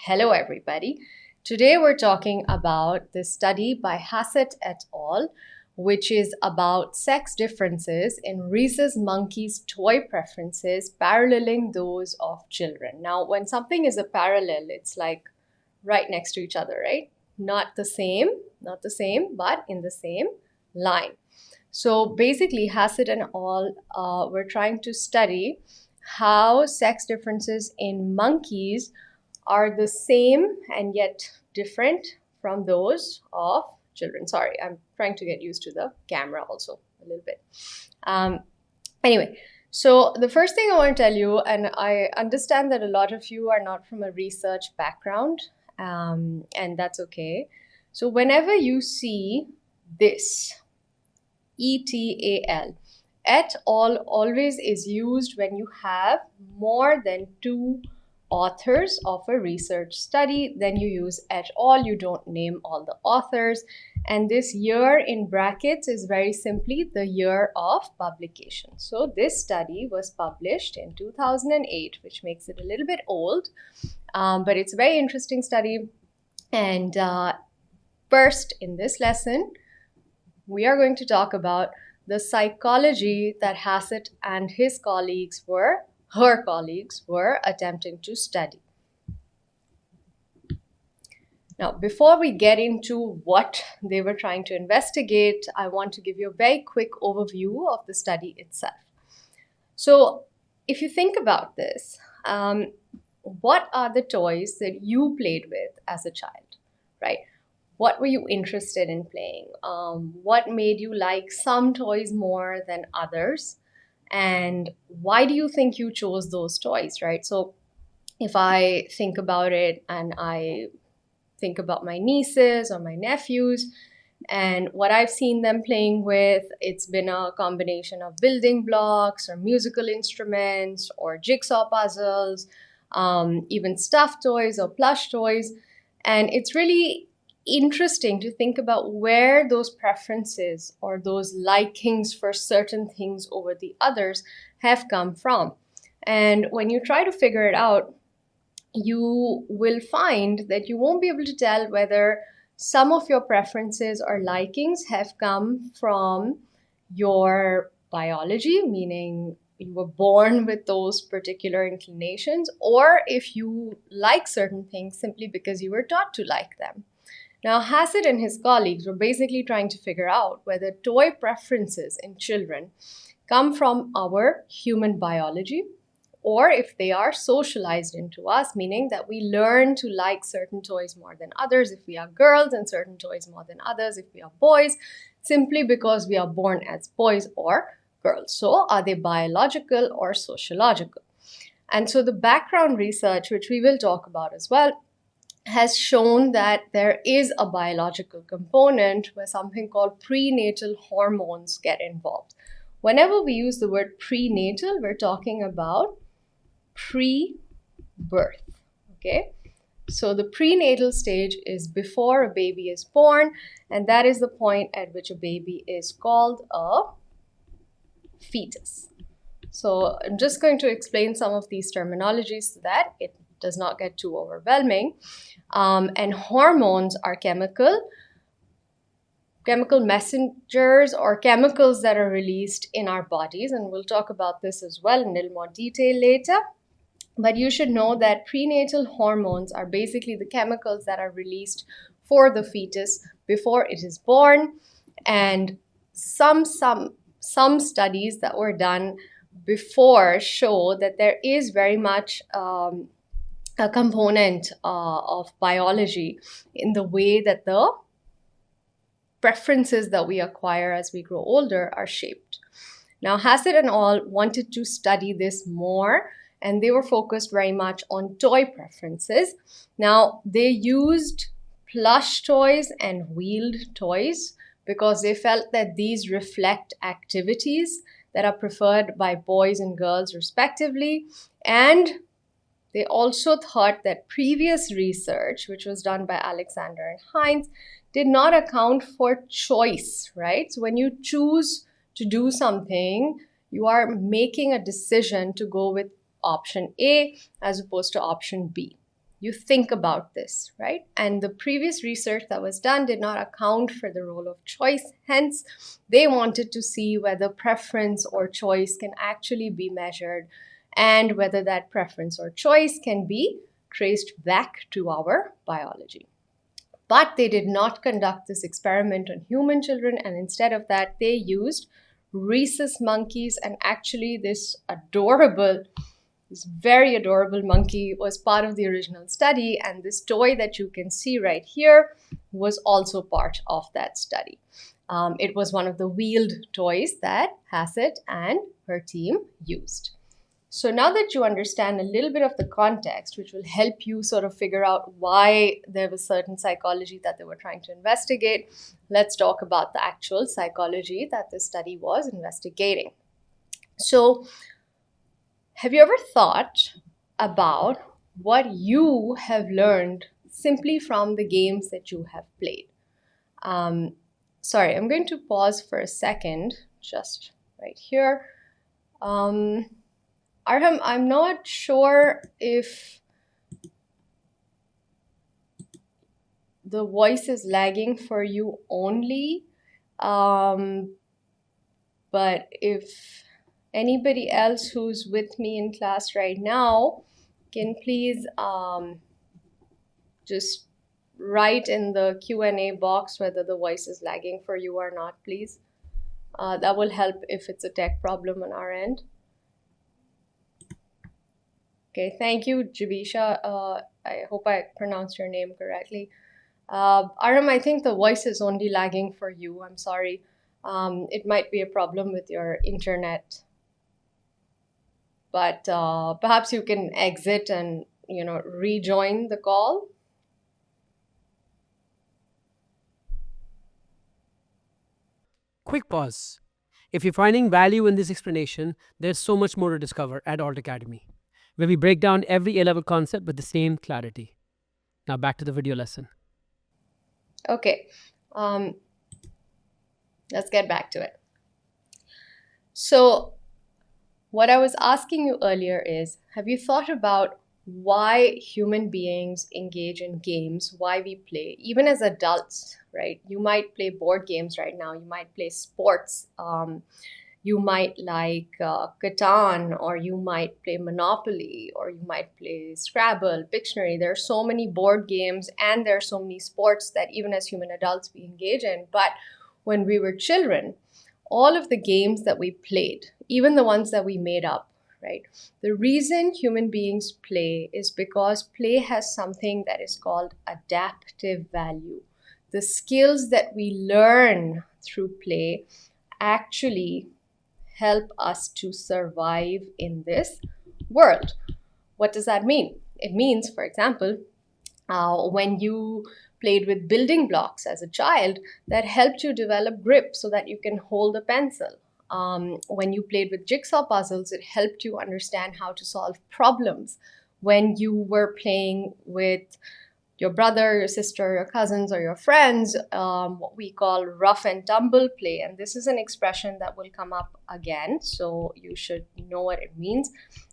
Hello, everybody. Today we're talking about this study by Hassett et al., which is about sex differences in rhesus monkeys' toy preferences paralleling those of children. Now, when something is a parallel, it's like right next to each other, right? Not the same, but in the same line. So basically, Hassett and al. Were trying to study how sex differences in monkeys are the same and yet different from those of children. Sorry, I'm trying to get used to the camera also a little bit. Anyway, so the first thing I want to tell you, and I understand that a lot of you are not from a research background, and that's okay. So whenever you see this, ETAL, et al. Always is used when you have more than two authors of a research study. Then you use et al. You don't name all the authors. And this year in brackets is very simply the year of publication. So this study was published in 2008, which makes it a little bit old, but it's a very interesting study. And first, in this lesson, we are going to talk about the psychology that Hassett and her colleagues were attempting to study. Now, before we get into what they were trying to investigate, I want to give you a very quick overview of the study itself. So, if you think about this, what are the toys that you played with as a child, right? What were you interested in playing? What made you like some toys more than others? And why do you think you chose those toys, right? So if I think about it and I think about my nieces or my nephews and what I've seen them playing with, it's been a combination of building blocks or musical instruments or jigsaw puzzles, even stuffed toys or plush toys. And it's really interesting to think about where those preferences or those likings for certain things over the others have come from. And when you try to figure it out, you will find that you won't be able to tell whether some of your preferences or likings have come from your biology, meaning you were born with those particular inclinations, or if you like certain things simply because you were taught to like them. Now, Hassett and his colleagues were basically trying to figure out whether toy preferences in children come from our human biology or if they are socialized into us, meaning that we learn to like certain toys more than others if we are girls and certain toys more than others if we are boys, simply because we are born as boys or girls. So are they biological or sociological? And so the background research, which we will talk about as well, has shown that there is a biological component where something called prenatal hormones get involved. Whenever we use the word prenatal, we're talking about pre-birth, okay? So the prenatal stage is before a baby is born, and that is the point at which a baby is called a fetus. So I'm just going to explain some of these terminologies so that it does not get too overwhelming. And hormones are chemical messengers or chemicals that are released in our bodies. And we'll talk about this as well in a little more detail later. But you should know that prenatal hormones are basically the chemicals that are released for the fetus before it is born. And some studies that were done before show that there is very much a component of biology in the way that the preferences that we acquire as we grow older are shaped. Now, Hassett and al. Wanted to study this more, and they were focused very much on toy preferences. Now, they used plush toys and wheeled toys because they felt that these reflect activities that are preferred by boys and girls respectively, and they also thought that previous research, which was done by Alexander and Heinz, did not account for choice, right? So when you choose to do something, you are making a decision to go with option A as opposed to option B. you think about this, right? And the previous research that was done did not account for the role of choice. Hence, they wanted to see whether preference or choice can actually be measured and whether that preference or choice can be traced back to our biology. But they did not conduct this experiment on human children, and instead of that, they used rhesus monkeys. And actually, this very adorable monkey was part of the original study, and this toy that you can see right here was also part of that study. It was one of the wheeled toys that Hassett and her team used. So now that you understand a little bit of the context, which will help you sort of figure out why there was certain psychology that they were trying to investigate, let's talk about the actual psychology that this study was investigating. So, have you ever thought about what you have learned simply from the games that you have played? Sorry, I'm going to pause for a second, just right here. Arham, I'm not sure if the voice is lagging for you only, but if anybody else who's with me in class right now can please just write in the Q&A box whether the voice is lagging for you or not, please. That will help if it's a tech problem on our end. Okay, thank you, Javisha. I hope I pronounced your name correctly. Aram, I think the voice is only lagging for you. I'm sorry. It might be a problem with your internet. But perhaps you can exit and, rejoin the call. Quick pause. If you're finding value in this explanation, there's so much more to discover at Alt Academy, where we break down every A-level concept with the same clarity. Now back to the video lesson. Okay, let's get back to it. So what I was asking you earlier is, have you thought about why human beings engage in games, why we play, even as adults, right? You might play board games right now, you might play sports, you might like Catan, or you might play Monopoly, or you might play Scrabble, Pictionary. There are so many board games and there are so many sports that even as human adults we engage in. But when we were children, all of the games that we played, even the ones that we made up, right? The reason human beings play is because play has something that is called adaptive value. The skills that we learn through play actually help us to survive in this world. What does that mean? It means, for example, when you played with building blocks as a child, that helped you develop grip so that you can hold a pencil. When you played with jigsaw puzzles, it helped you understand how to solve problems. When you were playing with your brother, your sister, your cousins, or your friends, what we call rough and tumble play. And this is an expression that will come up again, so you should know what it means.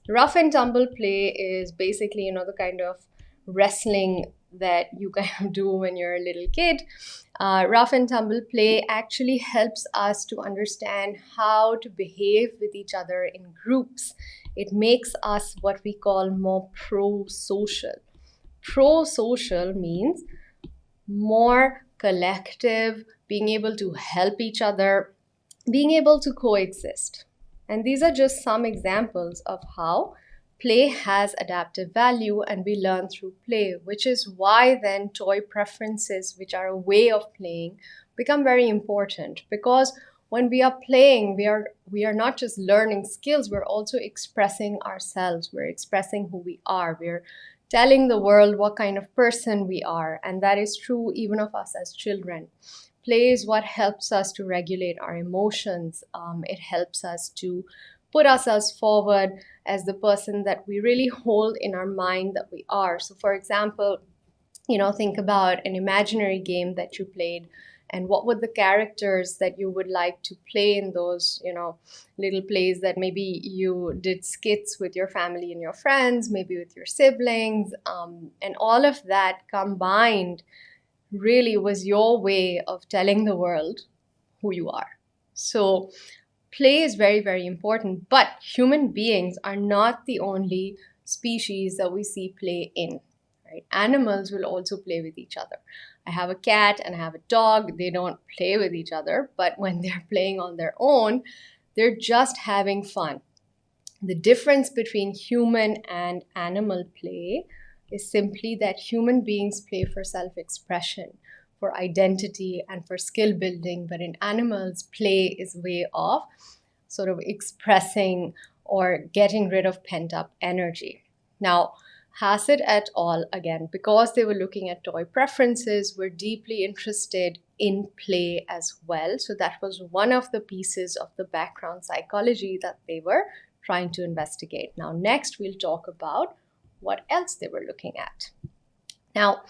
Rough and tumble play is basically, the kind of wrestling that you kind of do when you're a little kid. Rough and tumble play actually helps us to understand how to behave with each other in groups. It makes us what we call more pro-social. Pro-social means more collective, being able to help each other, being able to coexist. And these are just some examples of how play has adaptive value and we learn through play, which is why then toy preferences, which are a way of playing, become very important. Because when we are playing, we are not just learning skills, we're also expressing ourselves, we're expressing who we are, we're telling the world what kind of person we are. And that is true even of us as children. Play is what helps us to regulate our emotions. It helps us to put ourselves forward as the person that we really hold in our mind that we are. So for example, think about an imaginary game that you played and what were the characters that you would like to play in those, little plays that maybe you did skits with your family and your friends, maybe with your siblings, and all of that combined really was your way of telling the world who you are. So play is very, very important, but human beings are not the only species that we see play in, right? Animals will also play with each other. I have a cat and I have a dog. They don't play with each other, but when they're playing on their own, they're just having fun. The difference between human and animal play is simply that human beings play for self-expression, for identity, and for skill building, but in animals, play is a way of sort of expressing or getting rid of pent-up energy. Now, Hassett et al., again, because they were looking at toy preferences, were deeply interested in play as well. So that was one of the pieces of the background psychology that they were trying to investigate. Now, next, we'll talk about what else they were looking at. Now,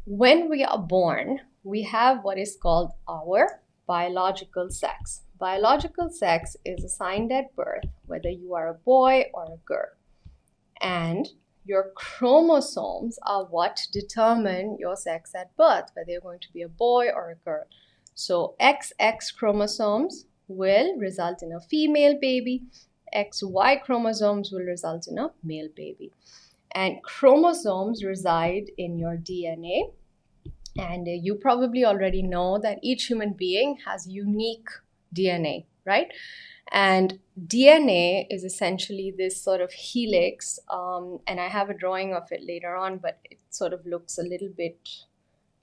when we are born, we have what is called our biological sex. Biological sex is assigned at birth, whether you are a boy or a girl. And your chromosomes are what determine your sex at birth, whether you're going to be a boy or a girl. So XX chromosomes will result in a female baby. XY chromosomes will result in a male baby. And chromosomes reside in your DNA. And you probably already know that each human being has unique DNA, right? And DNA is essentially this sort of helix, and I have a drawing of it later on, but it sort of looks a little bit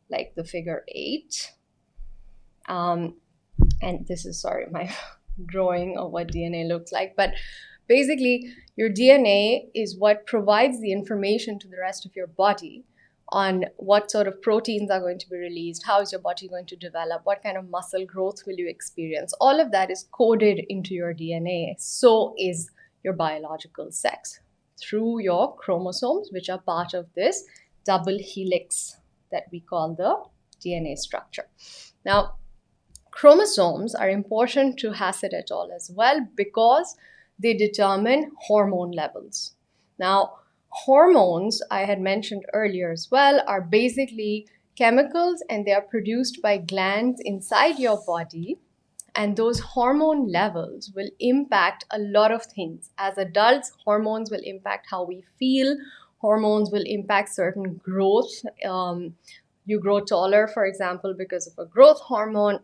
like the figure 8. And this is, sorry, my drawing of what DNA looks like. But basically, your DNA is what provides the information to the rest of your body on what sort of proteins are going to be released, how is your body going to develop, what kind of muscle growth will you experience. All of that is coded into your DNA. So is your biological sex through your chromosomes, which are part of this double helix that we call the DNA structure. Now, chromosomes are important to Hassett et al. As well because they determine hormone levels. Now, hormones, I had mentioned earlier as well, are basically chemicals, and they are produced by glands inside your body. And those hormone levels will impact a lot of things. As adults, hormones will impact how we feel. Hormones will impact certain growth. You grow taller, for example, because of a growth hormone,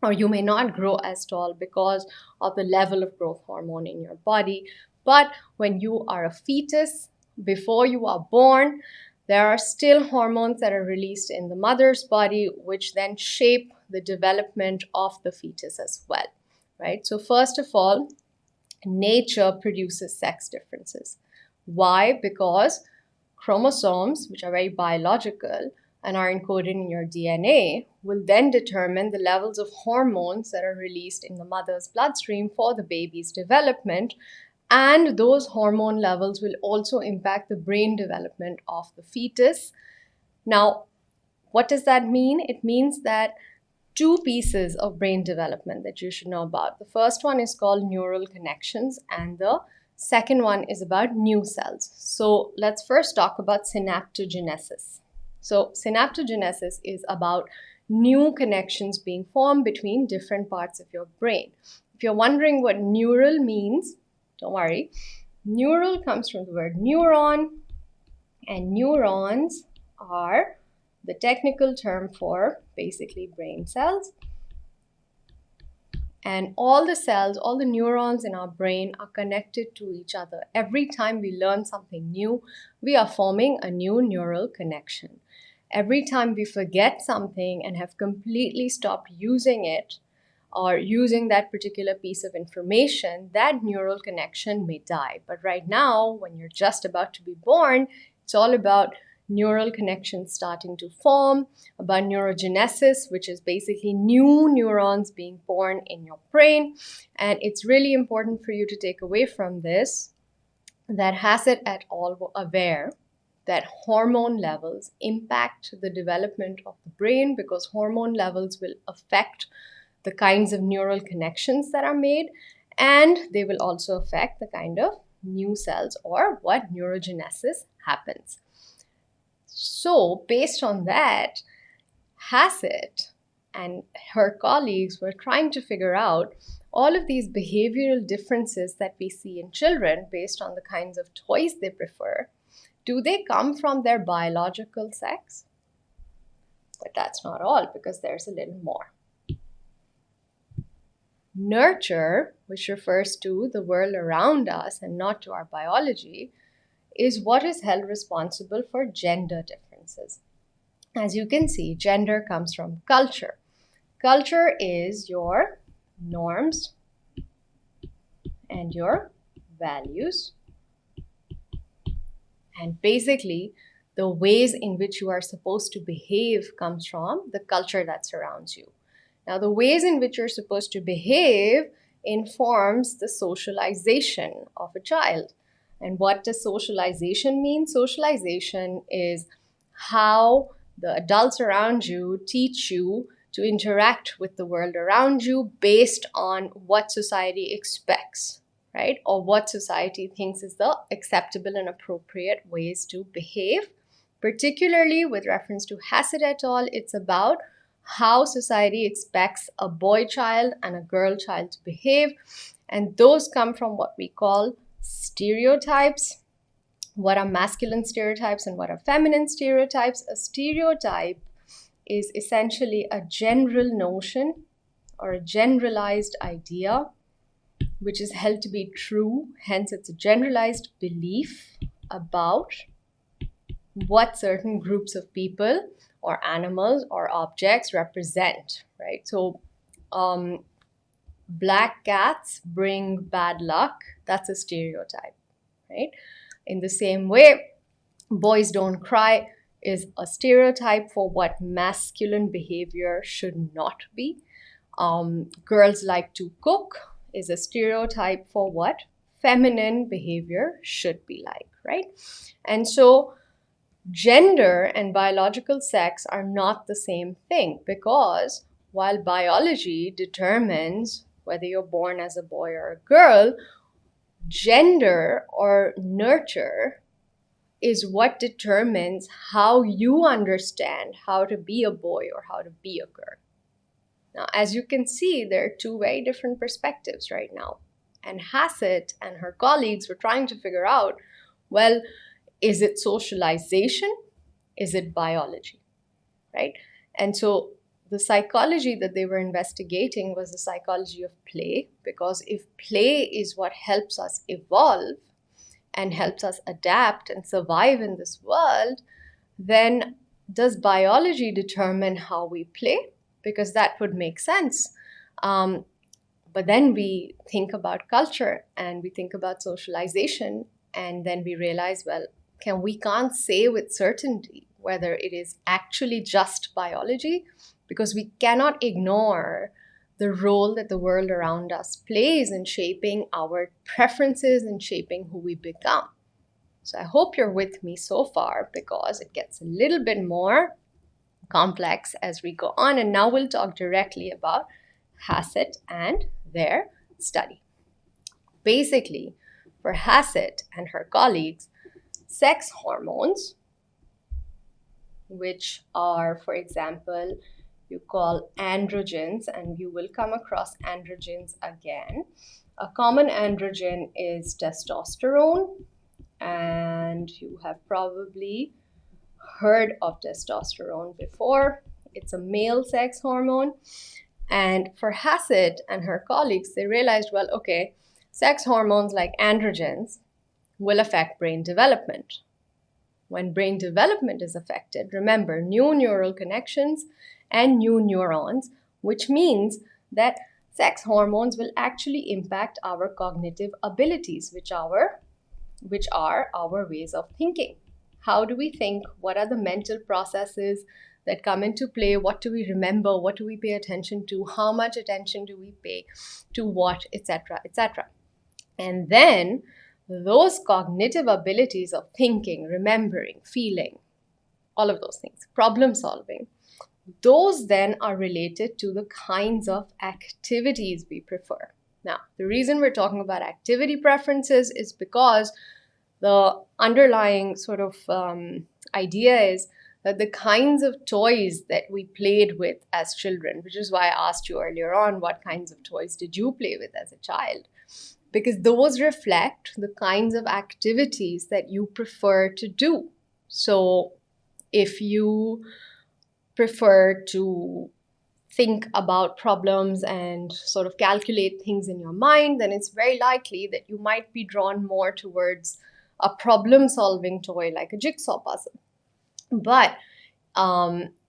or you may not grow as tall because of the level of growth hormone in your body. But when you are a fetus, before you are born, there are still hormones that are released in the mother's body, which then shape the development of the fetus as well, right? So first of all, nature produces sex differences. Why? Because chromosomes, which are very biological and are encoded in your DNA, will then determine the levels of hormones that are released in the mother's bloodstream for the baby's development. And those hormone levels will also impact the brain development of the fetus. Now, what does that mean? It means that two pieces of brain development that you should know about. The first one is called neural connections, and the second one is about new cells. So let's first talk about synaptogenesis. So synaptogenesis is about new connections being formed between different parts of your brain. If you're wondering what neural means, don't worry. Neural comes from the word neuron, and neurons are the technical term for basically brain cells. And all the cells, all the neurons in our brain are connected to each other. Every time we learn something new, we are forming a new neural connection. Every time we forget something and have completely stopped using it, or using that particular piece of information, that neural connection may die. But right now, when you're just about to be born, it's all about neural connections starting to form, about neurogenesis, which is basically new neurons being born in your brain. And it's really important for you to take away from this that Hassett et al. Were aware that hormone levels impact the development of the brain, because hormone levels will affect the kinds of neural connections that are made, and they will also affect the kind of new cells or what neurogenesis happens. So, based on that, Hassett and her colleagues were trying to figure out all of these behavioral differences that we see in children based on the kinds of toys they prefer. Do they come from their biological sex? But that's not all, because there's a little more. Nurture, which refers to the world around us and not to our biology, is what is held responsible for gender differences. As you can see, gender comes from culture. Culture is your norms and your values, and basically the ways in which you are supposed to behave comes from the culture that surrounds you. Now, the ways in which you're supposed to behave informs the socialization of a child. And what does socialization mean? Socialization is how the adults around you teach you to interact with the world around you based on what society expects, right? Or what society thinks is the acceptable and appropriate ways to behave. Particularly with reference to Hassett et al., it's about how society expects a boy child and a girl child to behave. And those come from what we call stereotypes. What are masculine stereotypes and what are feminine stereotypes? A stereotype is essentially a general notion or a generalized idea which is held to be true. Hence, it's a generalized belief about what certain groups of people or animals or objects represent, right? So, black cats bring bad luck. That's a stereotype, right? In the same way, boys don't cry is a stereotype for what masculine behavior should not be. Girls like to cook is a stereotype for what feminine behavior should be like, right? And so, gender and biological sex are not the same thing, because while biology determines whether you're born as a boy or a girl, gender or nurture is what determines how you understand how to be a boy or how to be a girl. Now, as you can see, there are two very different perspectives right now. And Hassett and her colleagues were trying to figure out, well, is it socialization? Is it biology? Right? And so the psychology that they were investigating was the psychology of play, because if play is what helps us evolve and helps us adapt and survive in this world, then does biology determine how we play? Because that would make sense. But then we think about culture and we think about socialization, and then we realize, well, we can't say with certainty whether it is actually just biology, because we cannot ignore the role that the world around us plays in shaping our preferences and shaping who we become. So I hope you're with me so far, because it gets a little bit more complex as we go on. And now we'll talk directly about Hassett and their study. Basically, for Hassett and her colleagues, sex hormones, which are, for example, you call androgens, and you will come across androgens again. A common androgen is testosterone, and you have probably heard of testosterone before. It's a male sex hormone. And for Hassett and her colleagues, they realized, well, okay, sex hormones like androgens will affect brain development. When brain development is affected, remember, new neural connections and new neurons, which means that sex hormones will actually impact our cognitive abilities, which are our ways of thinking. How do we think? What are the mental processes that come into play? What do we remember? What do we pay attention to? How much attention do we pay to what, etc., etc.? And then those cognitive abilities of thinking, remembering, feeling, all of those things, problem solving, those then are related to the kinds of activities we prefer. Now, the reason we're talking about activity preferences is because the underlying sort of idea is that the kinds of toys that we played with as children, which is why I asked you earlier on, what kinds of toys did you play with as a child? Because those reflect the kinds of activities that you prefer to do. So if you prefer to think about problems and sort of calculate things in your mind, then it's very likely that you might be drawn more towards a problem solving toy like a jigsaw puzzle. But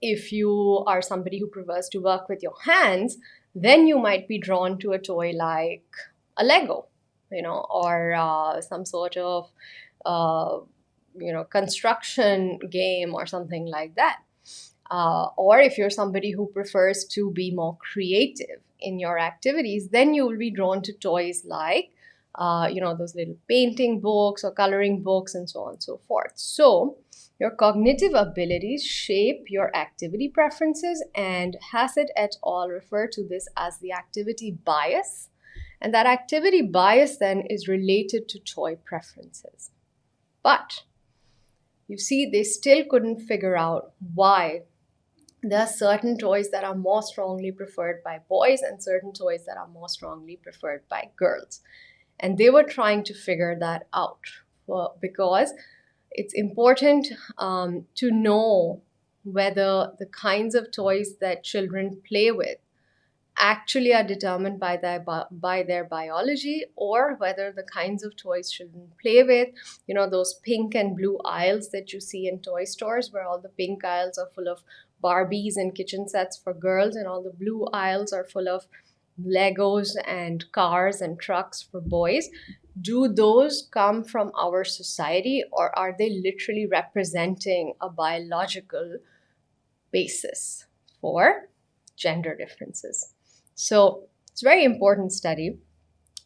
if you are somebody who prefers to work with your hands, then you might be drawn to a toy like a Lego, or some sort of, construction game or something like that. Or if you're somebody who prefers to be more creative in your activities, then you will be drawn to toys like, those little painting books or coloring books and so on and so forth. So your cognitive abilities shape your activity preferences, and Hassett et al. Refer to this as the activity bias. And that activity bias then is related to toy preferences. But you see, they still couldn't figure out why there are certain toys that are more strongly preferred by boys and certain toys that are more strongly preferred by girls. And they were trying to figure that out because it's important to know whether the kinds of toys that children play with actually are determined by their biology, or whether the kinds of toys children play with, those pink and blue aisles that you see in toy stores, where all the pink aisles are full of Barbies and kitchen sets for girls, and all the blue aisles are full of Legos and cars and trucks for boys. Do those come from our society, or are they literally representing a biological basis for gender differences? So it's a very important study.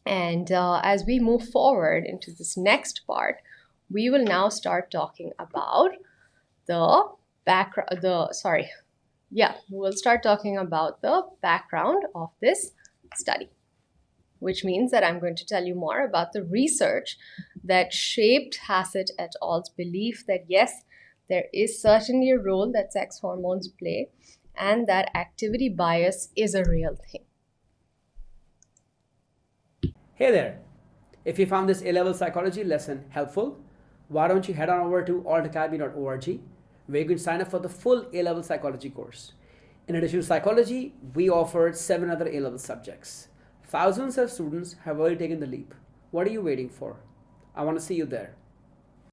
And as we move forward into this next part, we will now start talking about we'll start talking about the background of this study, which means that I'm going to tell you more about the research that shaped Hassett et al.'s belief that yes, there is certainly a role that sex hormones play, and that activity bias is a real thing. Hey there! If you found this A-level psychology lesson helpful, why don't you head on over to altacademy.org, where you can sign up for the full A-level psychology course. In addition to psychology, we offered 7 other A-level subjects. Thousands of students have already taken the leap. What are you waiting for? I want to see you there.